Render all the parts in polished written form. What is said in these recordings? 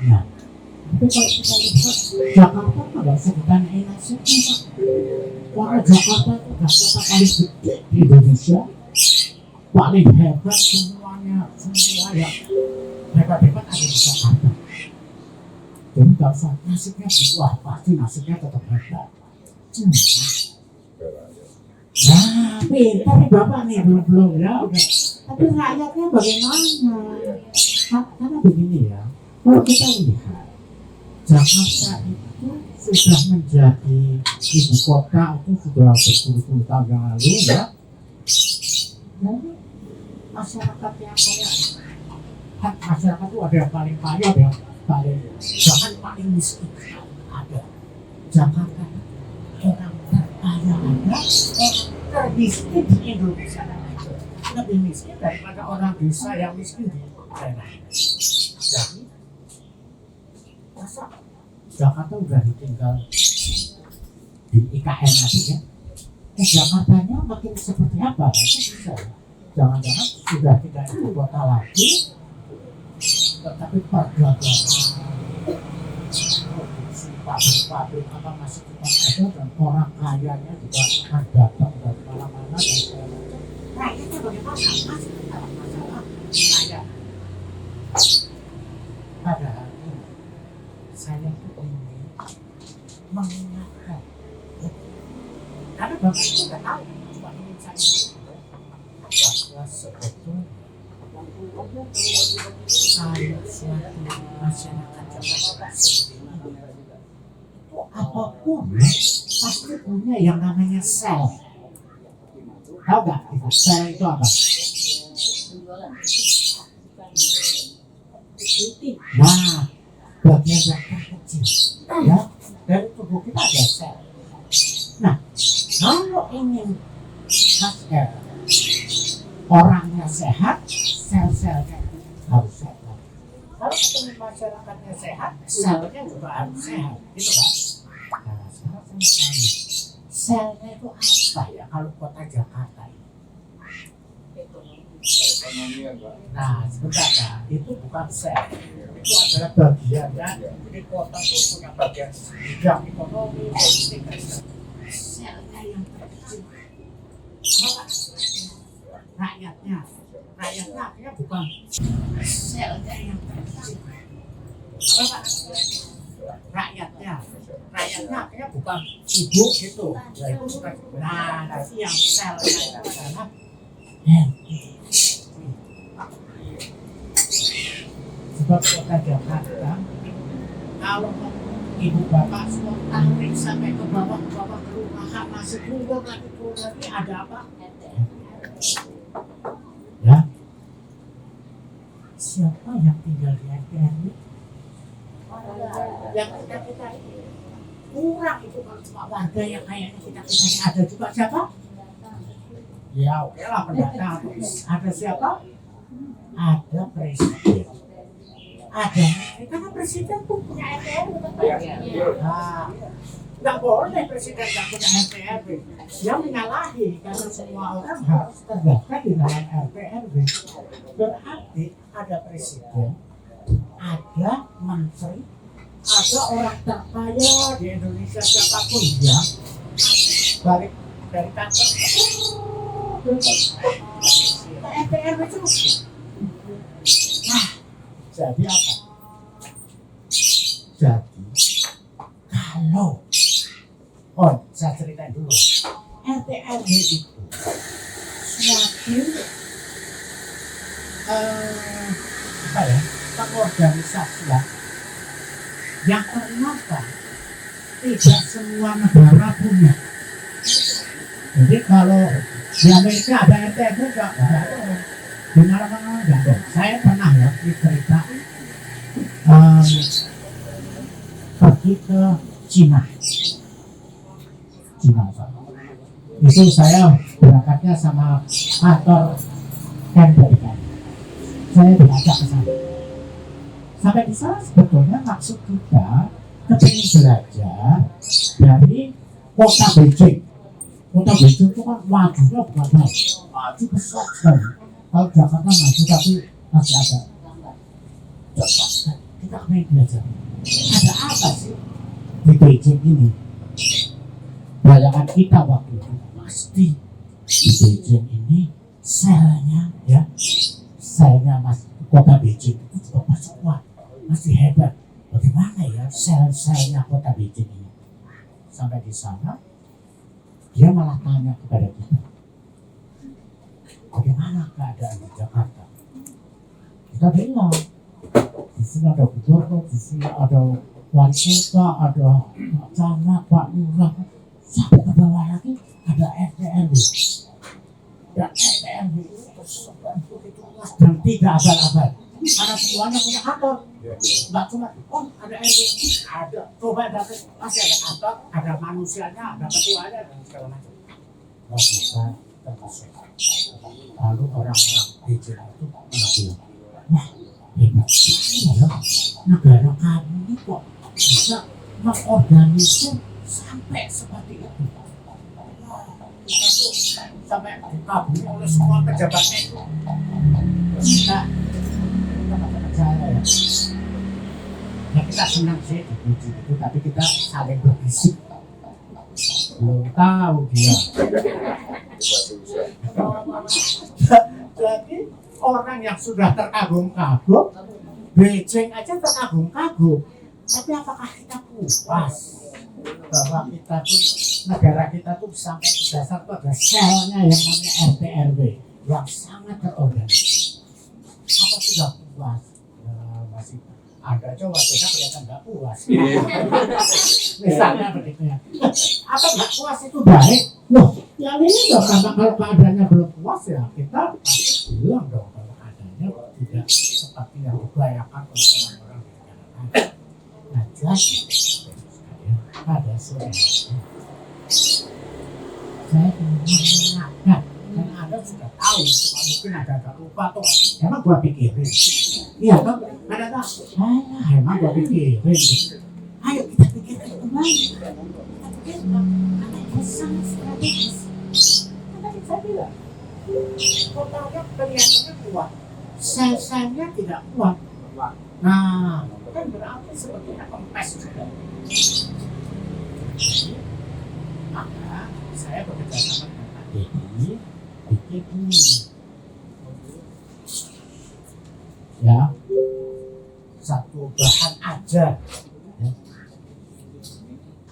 Nah, tapi kalau kita lihat Jakarta pada sebutan nasibnya Pak. Karena Jakarta itu kota paling gede di Indonesia, paling hebat semuanya, semua yang hebat-hebat ada di Jakarta. Jadi kalau usah nasibnya wah pasti nasibnya tetap hebat. Nah, pintar nih Bapak nih belum ya udah. Tapi rakyatnya bagaimana? Karena begini ya, kalau kita lihat Jakarta itu sudah menjadi ibu kota itu sudah berpuluh-puluh tahun yang lalu ya. Lalu masyarakat yang masyarakat itu ada yang paling kaya, ada yang paling bahkan paling miskin ada. Jakarta orang terkaya ada, orang termiskin di Indonesia lebih miskin daripada orang desa yang miskin di daerah. Jadi masa Jakarta udah ditinggal di IKN aja ya. Jakartanya makin seperti apa? Itu bisa. Jangan-jangan sudah tidak ibu kota lagi, tetapi perdagangan, produksi pabrik-pabrik apa masih tetap ada dan orang kayanya juga akan datang dari mana-mana dan segala macam. Rakyatnya bagaimana? Masih tetap masalah kaya. Padahal saya ingin mengingatkan, karena Bapak itu nggak tahu, cuma ingin saya bahwa sebetulnya saya suatu masyarakat Jakarta itu apapun pasti punya yang namanya sel. Tahu nggak itu sel itu apa? Nah, bagian yang terkecil ya dari tubuh kita ada sel. Nah, kalau ingin orangnya sehat, sel-selnya harus sehat. Kalau ingin masyarakatnya sehat, selnya juga harus sehat, gitu kan? Nah, sekarang saya mau tanya, selnya itu apa ya kalau kota Jakarta ini? Nah, sebentar Pak, itu bukan sel, itu adalah bagiannya. Jadi kota itu punya bagian bidang ekonomi, politik, dan selnya yang terkecil. Rakyatnya akhirnya bukan selnya yang terkecil. Rakyatnya akhirnya bukan ibu gitu. Ya, itu bukan. Nah, tapi yang selnya itu adalah sebab kota Jakarta kalau ibu bapak semua tarik sampai ke bawah ke rumah masih keluar lagi ada apa? Ya, siapa yang tinggal di RT ini? Yang kita ini kurang itu kalau cuma warga yang kayaknya kita ini ada juga siapa? Ya oke lah pendatang. Ada siapa? Ada presiden. Ada, karena presiden pun punya RT. Nah, nggak boleh presiden nggak punya RT. Dia menyalahi karena semua orang harus terdaftar di dalam RT. Berarti ada presiden, ada menteri, ada orang terkaya di Indonesia siapapun dia balik dari kantor RT itu. Nah, jadi apa? Jadi kalau saya ceritain dulu. RT RW itu suatu pengorganisasian yang ternyata tidak semua negara punya. Jadi kalau di Amerika ada RT RW enggak ada. Di mana-mana enggak ada. Saya pernah ya cerita pergi ke Cina. Itu saya berangkatnya sama kantor Kemdikbud. Saya diajak ke sana. Sampai di sana sebetulnya maksud kita kepingin belajar dari kota Beijing. Kota Beijing itu kan majunya bukan main, maju besar sekali. Kalau Jakarta maju tapi masih ada cepat. Kita kita pengen belajar. Ada apa sih di Beijing ini? Bayangan kita waktu itu pasti di Beijing ini selnya mas kota Beijing itu juga masih kuat, masih hebat. Bagaimana ya sel-selnya kota Beijing ini? Sampai di sana dia malah tanya kepada kita, bagaimana keadaan di Jakarta? Kita bilang, di sini ada gubernur, di sini ada wali kota, ada camat, Pak Lurah, sampai ke bawah lagi ada RT/RW. Dan RT/RW itu begitu luas dan tidak abal-abal. Karena semuanya punya kantor. Enggak cuma, oh ada RW, ada, coba dapat, masih ada kantor, ada manusianya, ada ketuanya, dan segala macam. Wah, kita termasuk. Lalu orang-orang di Jawa itu bilang, wah hebat sekali ya, negara kami ini kok bisa mengorganisir sampai seperti itu. Kita tuh sampai dikabuli oleh semua pejabatnya itu. Kita percaya ya. Ya kita senang sih dipuji itu, tapi kita saling berbisik. Belum tahu dia. Jadi orang yang sudah terkagum-kagum, Beijing aja terkagum-kagum. Tapi apakah kita puas bahwa kita tuh, negara kita tuh sampai ke dasar tuh ada selnya yang namanya RT/RW yang sangat terorganisir? Apa sudah puas? Nah, masih ada aja wajahnya kelihatan nggak puas. Misalnya begitu ya. Apa nggak puas itu baik? Loh, yang ini dong, kalau keadaannya belum puas ya kita pasti bilang dong kalau keadaannya tidak seperti yang dibayangkan oleh orang-orang di negara lain. Nah, jadi pada sore saya mengingatkan, dan Anda sudah tahu, mungkin agak lupa tuh, emang gua pikirin. Iya kan, ada tak? Emang gua pikirin. Ayo kita pikirkan kembali. Kita pikirkan, karena itu sangat strategis. Karena saya bilang, kotanya kelihatannya kuat, sel-selnya tidak kuat. Nah, kan berarti sebetulnya kempes juga. Maka saya bekerja sama dengan Pak Dedi bikin ini ya, satu bahan aja ya.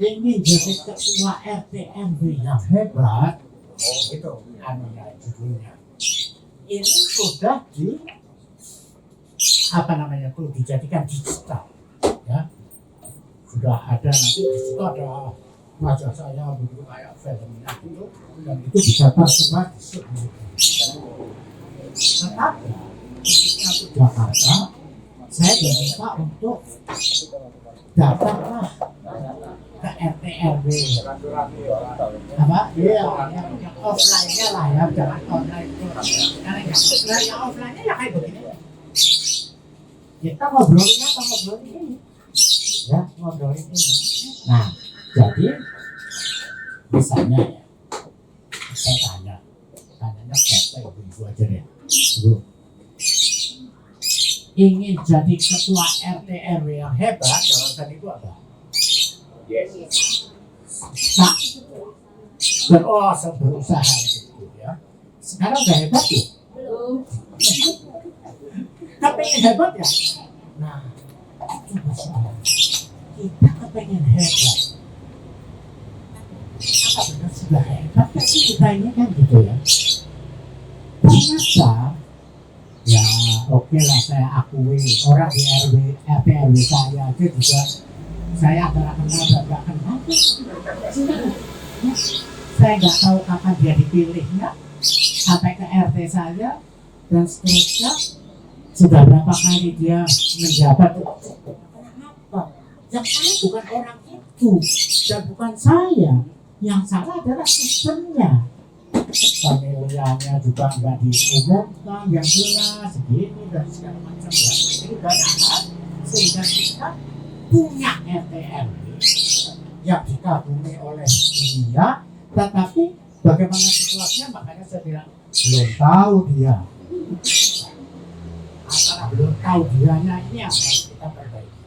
Ingin jadi ketua RT/RW yang hebat, itu anunya judulnya. Ini sudah tuh dijadikan digital ya. Sudah ada, nanti di situ ada wajah saya begitu kayak filmnya gitu, dan itu bisa tersebar di seluruh. Tetapi khususnya untuk Jakarta, saya diminta untuk datanglah ke RT/RW. Apa? Iya, yang offline-nya lah ya, jangan online itu. Karena yang offline-nya ya kayak begini. Kita ngobrolin ini. Ya, ngobrolin ini. Nah, jadi misalnya ya, saya tanyanya bapak ibu aja deh. Bu, ingin jadi ketua RT/RW yang hebat, jawaban ibu apa? Yes. Saya berusaha gitu ya. Sekarang udah hebat ya? Belum. Kepengen hebat ya? Nah, coba soal kita kepengen hebat. Apa benar sudah hebat kan sih kita ini kan gitu ya? Ternyata ya oke lah, saya akui orang di RT/RW saya aja juga saya antara kenal dan gak kenal. Saya nggak tahu kapan dia dipilihnya sampai ke RT saya dan seterusnya. Sudah berapa kali dia menjabat? Kenapa? Yang salah bukan orang itu dan bukan saya. Yang salah adalah sistemnya. Pemilihannya juga nggak diumumkan yang jelas begini dan segala macam ya. Ini banyak hal sehingga kita punya RT/RW yang dikagumi oleh dunia, tetapi bagaimana situasinya, makanya saya bilang belum tahu dia. Antara belum tahu dianya ini yang harus kita kita perbaiki.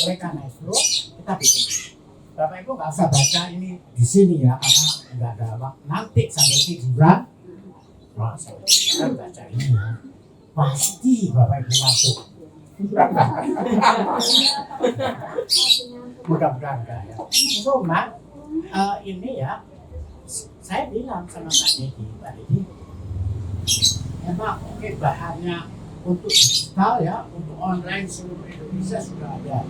Oleh karena itu kita bikin. Bapak Ibu nggak usah baca ini di sini ya, karena nggak ada waktu. Nanti sambil tiduran, saya baca ini ya. Pasti Bapak Ibu masuk. Mudah-mudahan enggak ya. Cuma ini ya, saya bilang sama Pak Dedi, memang oke bahannya untuk digital ya, untuk online seluruh Indonesia sudah ada.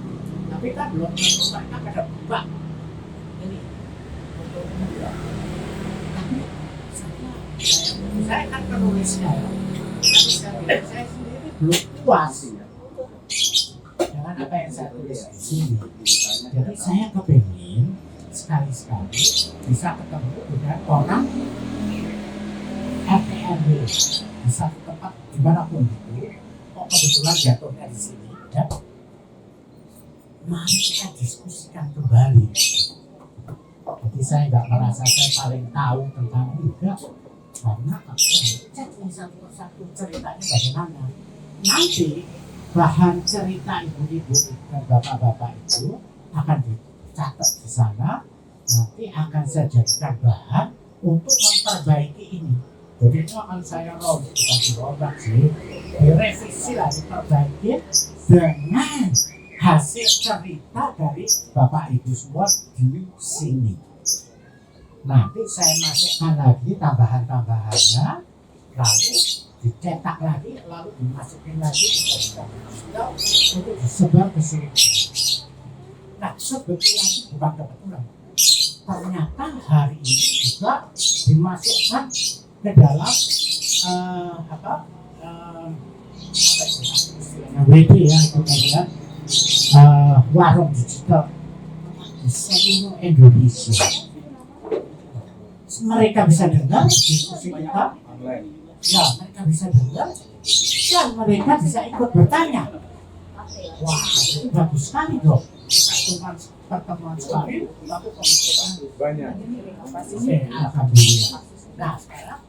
Tapi kan belum tentu mereka pada buka ini untuk media. Tapi saya kan penulisnya ya. Tapi saya sendiri belum puas dengan apa yang saya tulis di sini. Jadi saya kepingin sekali-sekali bisa ketemu dengan orang RT/RW di satu tempat dimanapun itu. Kok kebetulan jatuhnya di sini ya? Mari kita diskusikan kembali. Jadi saya nggak merasa saya paling tahu tentang enggak, karena cek ini satu persatu ceritanya bagaimana. Nanti bahan cerita ibu-ibu dan bapak-bapak itu akan dicatat di sana. Nanti akan saya jadikan bahan untuk memperbaiki ini. Jadi itu akan saya rombak, bukan dirobak sih, direvisi lah, diperbaiki dengan hasil cerita dari Bapak Ibu semua di sini. Nanti saya masukkan lagi tambahan-tambahannya, lalu dicetak lagi, lalu dimasukin lagi untuk disebar ke seluruh. Nah, kebetulan, bukan kebetulan, ternyata hari ini juga dimasukkan ke dalam WD ya, itu kan warung digital di seluruh Indonesia. Mereka bisa dengar diskusi kita, ya mereka bisa dengar dan mereka bisa ikut bertanya. Wah, itu bagus sekali dong. Kita pertemuan sekali, tapi pengikutan banyak. Alhamdulillah. Nah sekarang,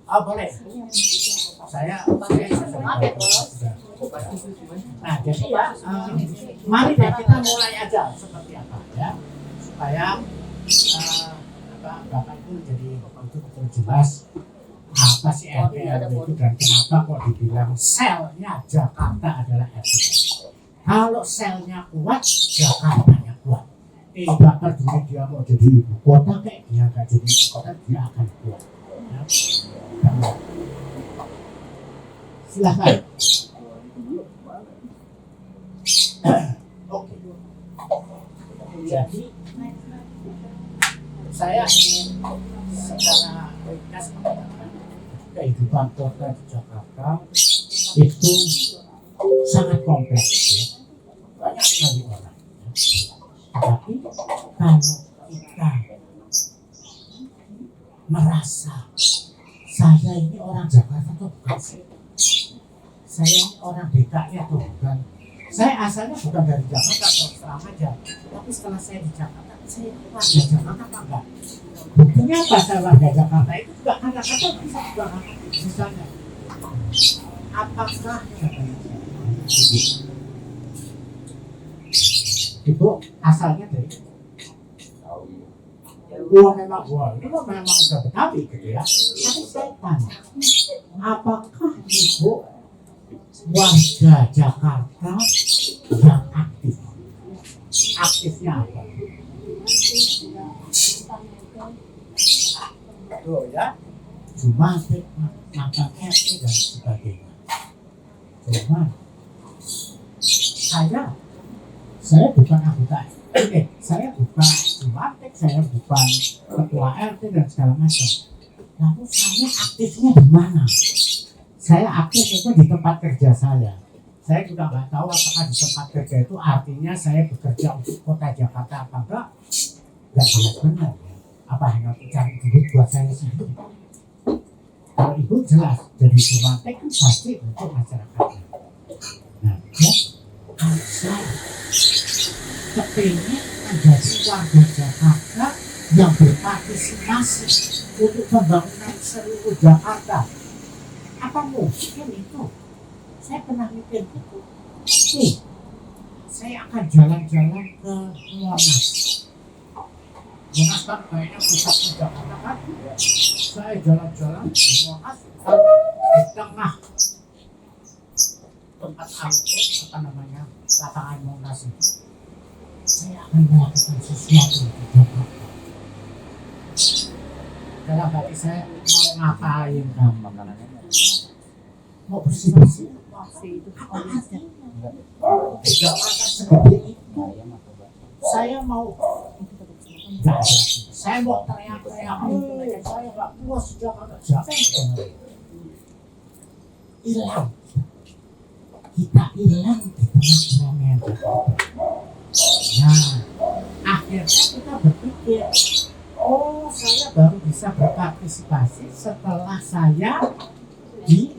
boleh. Saya nah jadi ya, mari deh kita mulai aja seperti apa ya, supaya Bapak itu jadi betul-betul jelas apa sih RT/RW itu dan kenapa kok dibilang selnya Jakarta adalah RT. Kalau selnya kuat, Jakartanya kuat. Tidak peduli dia mau jadi ibu kota kayak dia nggak jadi ibu kota, dia akan kuat. Ya. Silahkan. Oke. Jadi saya ingin secara ringkas mengatakan kehidupan kota di Jakarta itu sangat kompleks. Banyak sekali orang. Tapi kalau kita merasa saya ini orang Jakarta atau bukan sih? Saya ini orang DKI atau bukan? Saya asalnya bukan dari Jakarta, terus terang aja. Tapi setelah saya di Jakarta, saya warga Jakarta apa enggak? Buktinya apa saya warga Jakarta itu juga kadang-kadang bisa juga misalnya. Apakah Ibu asalnya dari memang itu memang udah Betawi gitu ya. Tapi saya tanya, apakah Ibu warga Jakarta yang aktif? Aktifnya apa? Tuh ya, Jumatik, makan RT dan sebagainya. Cuma saya bukan anggota, saya bukan Jumatik, saya bukan ketua RT dan segala macam. Lalu saya aktifnya di mana? Saya aktif itu di tempat kerja saya. Saya juga nggak tahu apakah di tempat kerja itu artinya saya bekerja untuk kota Jakarta apa enggak. Nggak jelas benar ya. Apa hanya untuk cari duit buat saya sendiri? Kalau Ibu jelas jadi Jumatik kan pasti untuk masyarakatnya. Nah, ya, saya kepingin menjadi warga Jakarta yang berpartisipasi untuk pembangunan seluruh Jakarta. Apa mungkin itu? Saya pernah mikir gitu. Nih, saya akan jalan-jalan ke Monas. Monas kan kayaknya pusat Jakarta kan. Saya jalan-jalan di Monas di tengah tempat angkut, apa namanya, lapangan Monas itu. Saya akan melakukan sesuatu di Jakarta. Dalam hati saya mau ngapain kamu? Makanannya mau bersih-bersih. Tidak akan seperti itu. Saya mau enggak ada. Saya mau teriak-teriak. Saya nggak puas Jakarta. Hilang. Kita hilang di tengah keramaian Jakarta. Nah, akhirnya kita berpikir, oh saya baru bisa berpartisipasi setelah saya di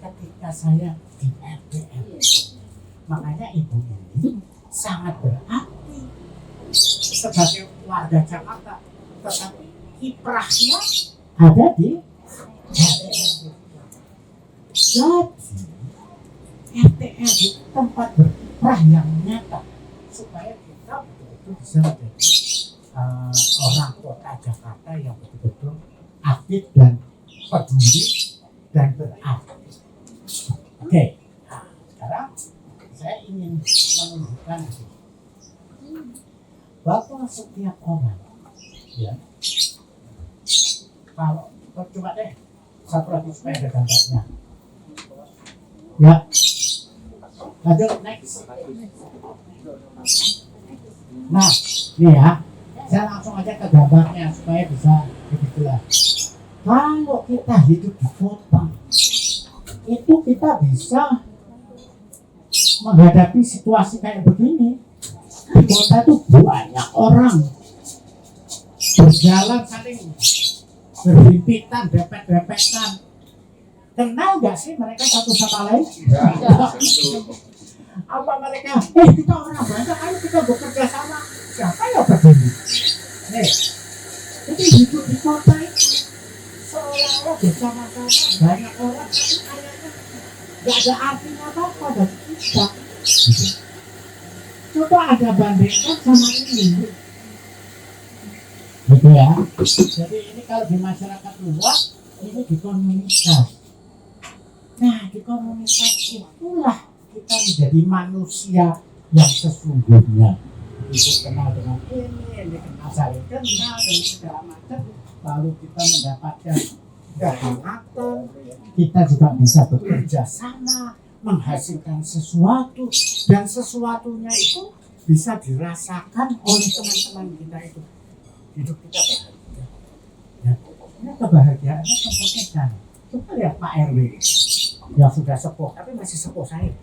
ketika saya di RTR. Makanya ibu ini sangat berarti sebagai warga Jakarta, tetapi kiprahnya ada di RTR. Jadi RTR itu tempat berkiprah yang nyata supaya kita betul-betul bisa menjadi orang kota Jakarta yang betul-betul aktif dan peduli dan berarti. Oke, nah, sekarang saya ingin menunjukkan bahwa setiap orang, ya, kalau coba deh satu lagi supaya ada gambarnya, ya, lanjut next. Nah, ini ya, saya langsung aja ke gambarnya supaya bisa lebih jelas. Kalau kita hidup di kota, itu kita bisa menghadapi situasi kayak begini. Di kota itu banyak orang berjalan saling berhimpitan, depet-depetan. Kenal nggak sih mereka satu sama lain? Apa mereka, kita orang banyak, ayo kita bekerja sama. Siapa yang berdiri? Jadi hidup di kota itu seolah-olah bersama-sama banyak orang, tapi kayaknya nggak ada artinya apa-apa bagi kita. Coba Anda bandingkan sama ini. Gitu ya. Jadi ini kalau di masyarakat luas, ini di komunitas. Nah, di komunitas itulah kita menjadi manusia yang sesungguhnya. Itu kenal dengan ini kenal saling kenal dan segala macam. Lalu kita mendapatkan kehangatan, kita juga bisa bekerja sama, menghasilkan sesuatu, dan sesuatunya itu bisa dirasakan oleh teman-teman kita itu. Hidup kita bahagia. Ya, ini kebahagiaannya tempatnya sana. Coba lihat Pak RW yang sudah sepuh, tapi masih sepuh saya.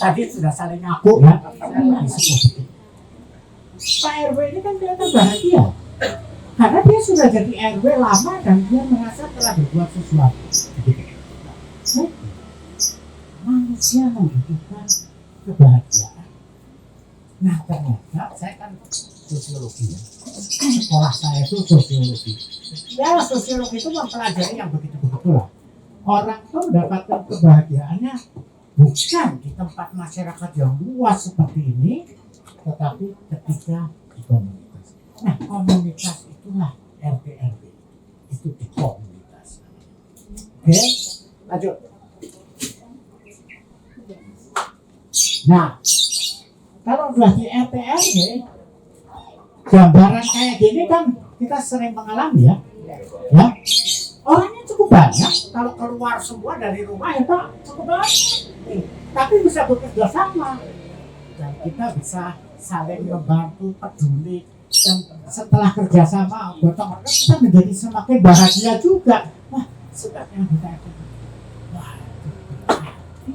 Tadi sudah saling ngaku ya, saya lagi sepuh. Pak RW ini kan kelihatan bahagia. Karena dia sudah jadi RW lama dan dia merasa telah berbuat sesuatu. Manusia membutuhkan kebahagiaan. Nah ternyata saya kan sosiologi ya. Sekolah saya itu sosiologi. Ya sosiologi itu mempelajari yang begitu-begitu lah. Orang itu mendapatkan kebahagiaannya bukan di tempat masyarakat yang luas seperti ini, tetapi ketika di komunitas. Nah komunitas itulah RT/RW. Itu di komunitas. Oke, lanjut. Nah, kalau sudah di RT/RW, gambaran kayak gini kan kita sering mengalami ya. Ya, orangnya cukup banyak. Kalau keluar semua dari rumah ya Pak, cukup banyak. Tapi bisa bekerja sama dan kita bisa saling membantu, peduli, dan setelah kerjasama gotong royong kita menjadi semakin bahagia juga. Wah, sebabnya kita itu. Wah, berarti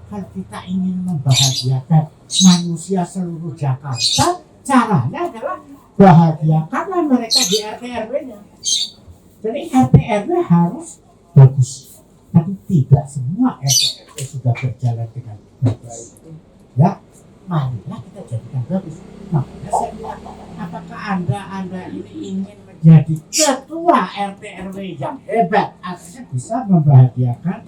kalau kita ingin membahagiakan manusia seluruh Jakarta, caranya adalah bahagiakanlah mereka di RT/RW-nya. Jadi RT/RW harus bagus, tapi tidak semua RT/RW sudah berjalan dengan bagus. Ya, marilah kita jadikan bagus. Makanya saya bilang, apakah Anda ini ingin menjadi ketua ketua RT RW yang hebat, artinya bisa membahagiakan